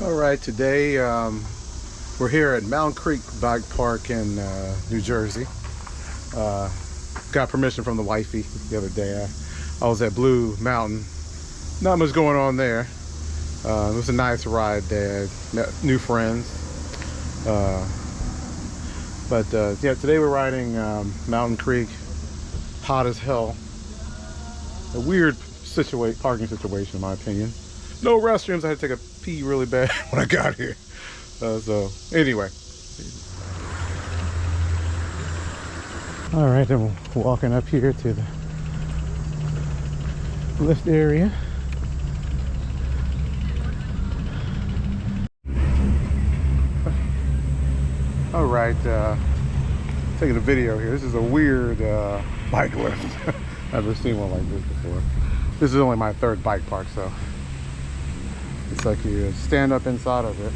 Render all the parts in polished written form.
All right, today we're here at Mountain Creek Bike Park in New Jersey. Got permission from the wifey the other day. I was at Blue Mountain. Not much going on there. It was a nice ride there. Met new friends. Yeah, today we're riding Mountain Creek. Hot as hell. A weird parking situation in my opinion. No restrooms. I had to take a pee really bad when I got here. So anyway. All right, then we're walking up here to the lift area. All right, taking a video here. This is a weird bike lift. I've never seen one like this before. This is only my third bike park, so it's like you stand up inside of it.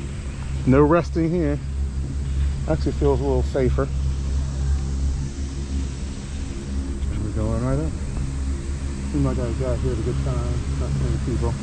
No resting here. Actually feels a little safer. And we're going right up. Seems like I got here at a good time. Not many people.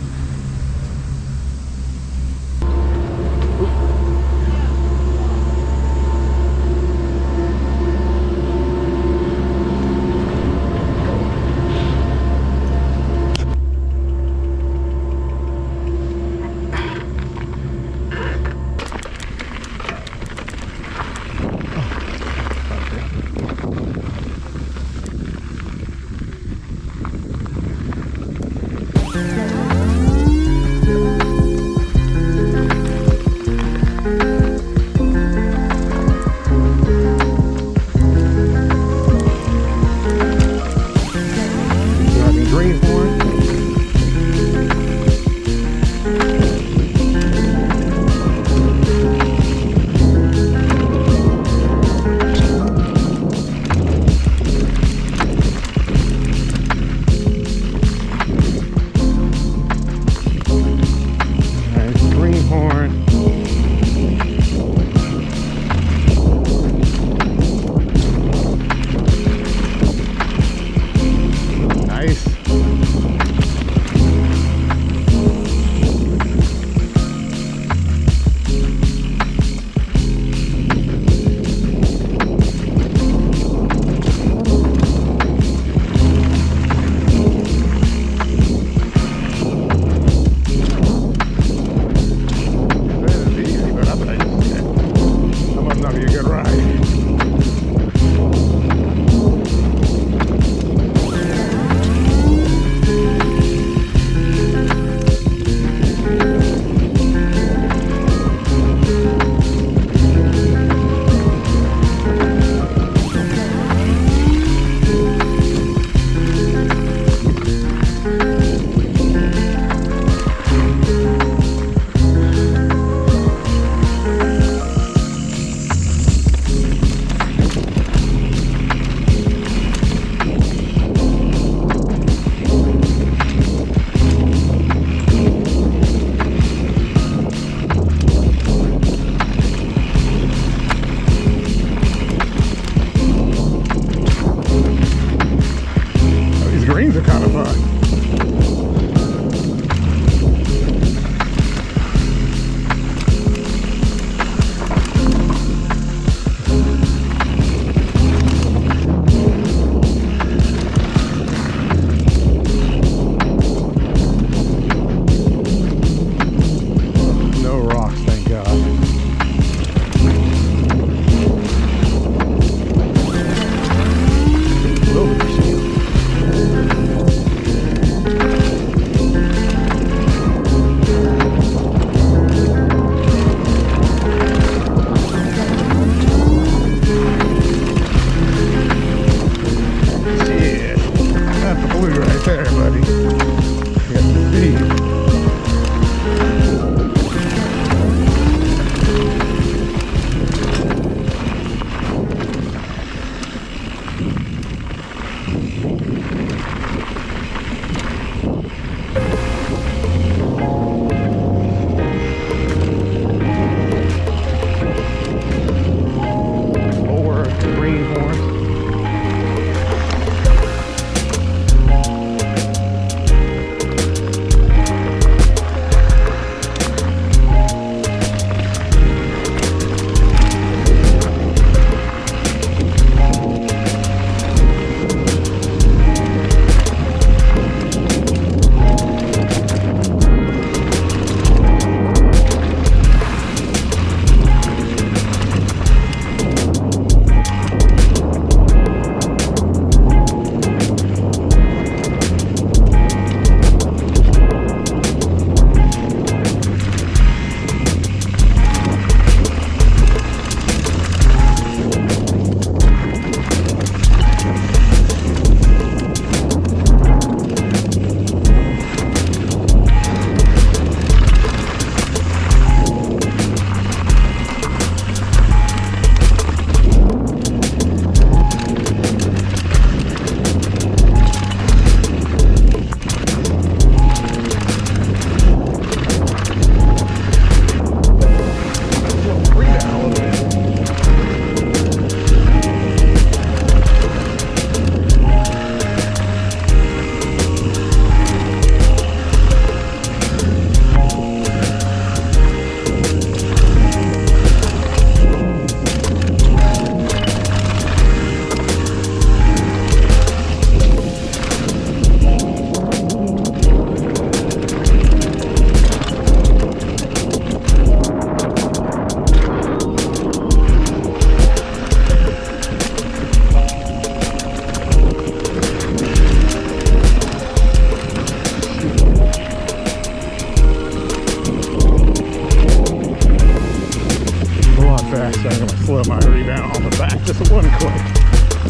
So I'm gonna slow my rebound on the back just one click.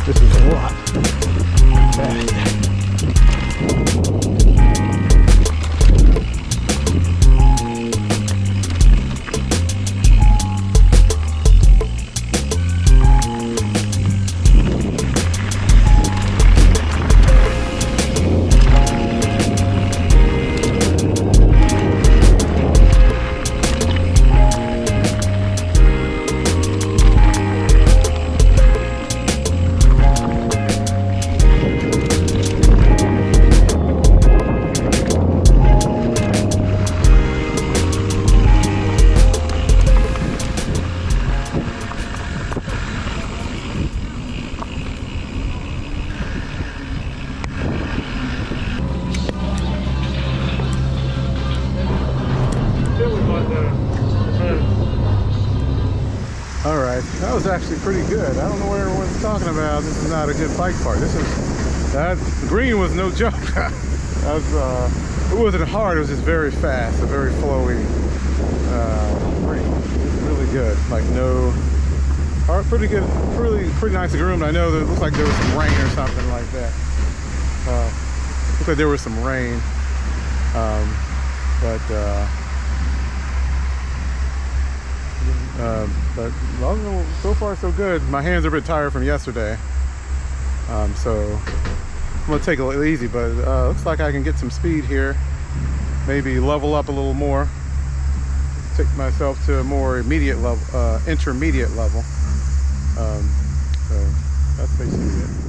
This is a lot. Alright, that was actually pretty good. I don't know what everyone's talking about. This is not a good bike park. That green was no joke. It wasn't hard, it was just very fast, a very flowy green. It's really good. Like pretty good, pretty nice groomed. I know that it looks like there was some rain or something like that. Looks like there was some rain. But so far so good. My hands are a bit tired from yesterday, so I'm gonna take it a little easy, but looks like I can get some speed here, maybe level up a little more, take myself to a more immediate level, intermediate level. So that's basically it.